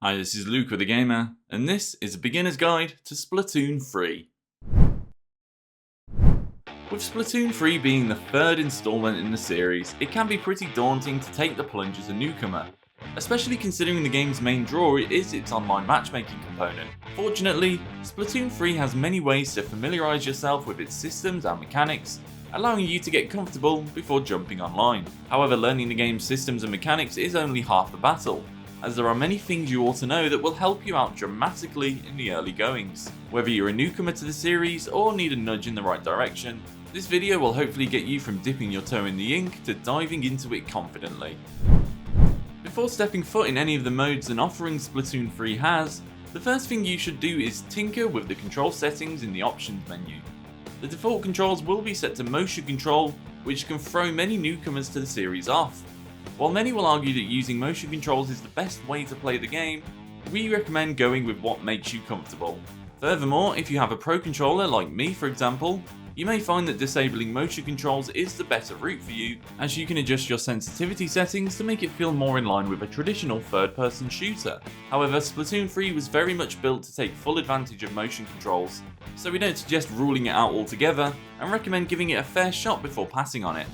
Hi, this is Luke with the Gamer, and this is a beginner's guide to Splatoon 3. With Splatoon 3 being the third installment in the series, it can be pretty daunting to take the plunge as a newcomer, especially considering the game's main draw is its online matchmaking component. Fortunately, Splatoon 3 has many ways to familiarise yourself with its systems and mechanics, allowing you to get comfortable before jumping online. However, learning the game's systems and mechanics is only half the battle, as there are many things you ought to know that will help you out dramatically in the early goings. Whether you're a newcomer to the series or need a nudge in the right direction, this video will hopefully get you from dipping your toe in the ink to diving into it confidently. Before stepping foot in any of the modes and offerings Splatoon 3 has, the first thing you should do is tinker with the control settings in the options menu. The default controls will be set to motion control, which can throw many newcomers to the series off. While many will argue that using motion controls is the best way to play the game, we recommend going with what makes you comfortable. Furthermore, if you have a pro controller like me for example, you may find that disabling motion controls is the better route for you, as you can adjust your sensitivity settings to make it feel more in line with a traditional third-person shooter. However, Splatoon 3 was very much built to take full advantage of motion controls, so we don't suggest ruling it out altogether and recommend giving it a fair shot before passing on it.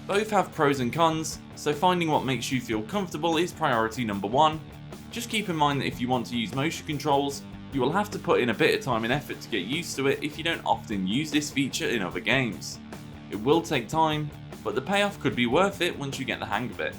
Both have pros and cons, so finding what makes you feel comfortable is priority number one. Just keep in mind that if you want to use motion controls, you will have to put in a bit of time and effort to get used to it if you don't often use this feature in other games. It will take time, but the payoff could be worth it once you get the hang of it.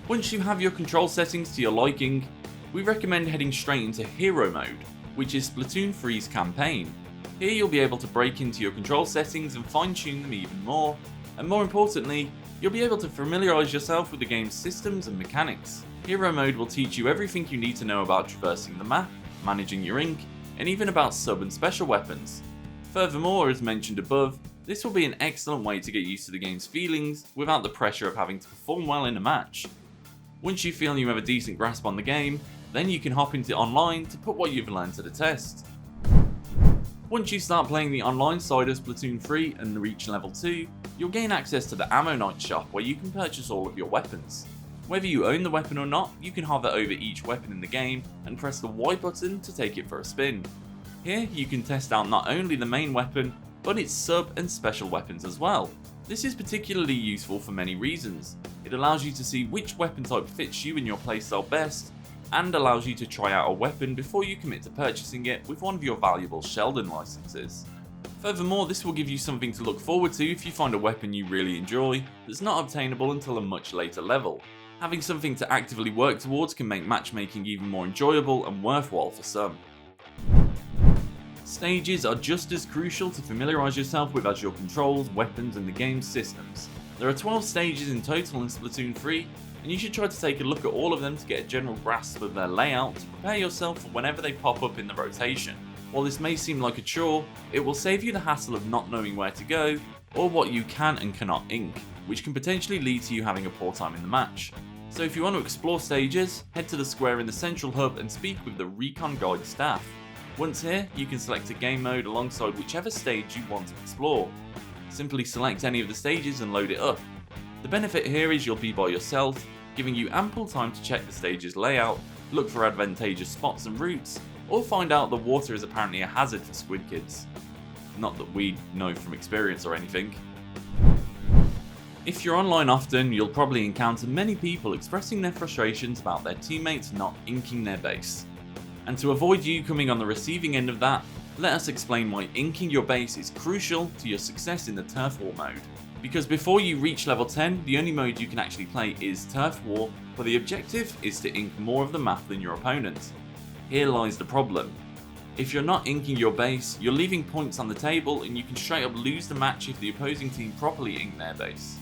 Once you have your control settings to your liking, we recommend heading straight into Hero Mode, which is Splatoon 3's campaign. Here you'll be able to break into your control settings and fine-tune them even more, and more importantly, you'll be able to familiarise yourself with the game's systems and mechanics. Hero Mode will teach you everything you need to know about traversing the map, managing your ink, and even about sub and special weapons. Furthermore, as mentioned above, this will be an excellent way to get used to the game's feelings without the pressure of having to perform well in a match. Once you feel you have a decent grasp on the game, then you can hop into online to put what you've learned to the test. Once you start playing the online side of Splatoon 3 and reach level 2, you'll gain access to the Ammonite shop where you can purchase all of your weapons. Whether you own the weapon or not, you can hover over each weapon in the game and press the Y button to take it for a spin. Here you can test out not only the main weapon, but its sub and special weapons as well. This is particularly useful for many reasons. It allows you to see which weapon type fits you and your playstyle best, and allows you to try out a weapon before you commit to purchasing it with one of your valuable Sheldon licenses. Furthermore, this will give you something to look forward to if you find a weapon you really enjoy that's not obtainable until a much later level. Having something to actively work towards can make matchmaking even more enjoyable and worthwhile for some. Stages are just as crucial to familiarise yourself with as your controls, weapons and the game's systems. There are 12 stages in total in Splatoon 3, and you should try to take a look at all of them to get a general grasp of their layout to prepare yourself for whenever they pop up in the rotation. While this may seem like a chore, it will save you the hassle of not knowing where to go or what you can and cannot ink, which can potentially lead to you having a poor time in the match. So if you want to explore stages, head to the square in the central hub and speak with the Recon Guide staff. Once here, you can select a game mode alongside whichever stage you want to explore. Simply select any of the stages and load it up. The benefit here is you'll be by yourself, giving you ample time to check the stage's layout, look for advantageous spots and routes, or find out the water is apparently a hazard for squid kids. Not that we know from experience or anything. If you're online often, you'll probably encounter many people expressing their frustrations about their teammates not inking their base. And to avoid you coming on the receiving end of that, let us explain why inking your base is crucial to your success in the Turf War mode. Because before you reach level 10, the only mode you can actually play is Turf War, where the objective is to ink more of the map than your opponent. Here lies the problem. If you're not inking your base, you're leaving points on the table and you can straight up lose the match if the opposing team properly ink their base.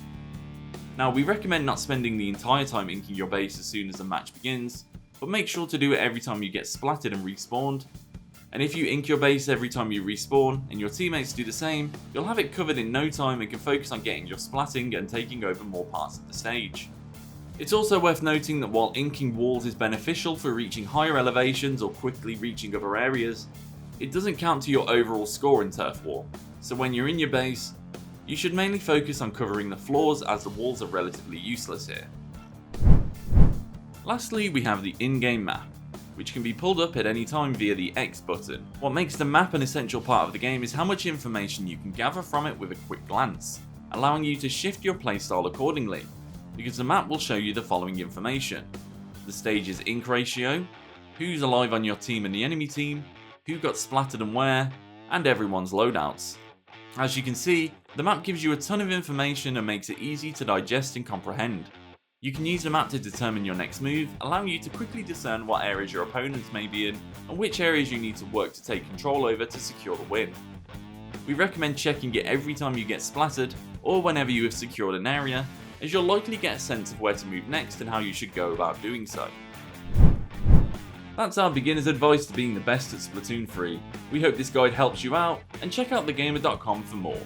Now, we recommend not spending the entire time inking your base as soon as the match begins, but make sure to do it every time you get splatted and respawned. And if you ink your base every time you respawn, and your teammates do the same, you'll have it covered in no time and can focus on getting your splatting and taking over more parts of the stage. It's also worth noting that while inking walls is beneficial for reaching higher elevations or quickly reaching other areas, it doesn't count to your overall score in Turf War, so when you're in your base, you should mainly focus on covering the floors as the walls are relatively useless here. Lastly, we have the in-game map, which can be pulled up at any time via the X button. What makes the map an essential part of the game is how much information you can gather from it with a quick glance, allowing you to shift your playstyle accordingly, because the map will show you the following information: the stage's ink ratio, who's alive on your team and the enemy team, who got splattered and where, and everyone's loadouts. As you can see, the map gives you a ton of information and makes it easy to digest and comprehend. You can use the map to determine your next move, allowing you to quickly discern what areas your opponents may be in and which areas you need to work to take control over to secure the win. We recommend checking it every time you get splattered or whenever you have secured an area, as you'll likely get a sense of where to move next and how you should go about doing so. That's our beginner's advice to being the best at Splatoon 3. We hope this guide helps you out, and check out thegamer.com for more.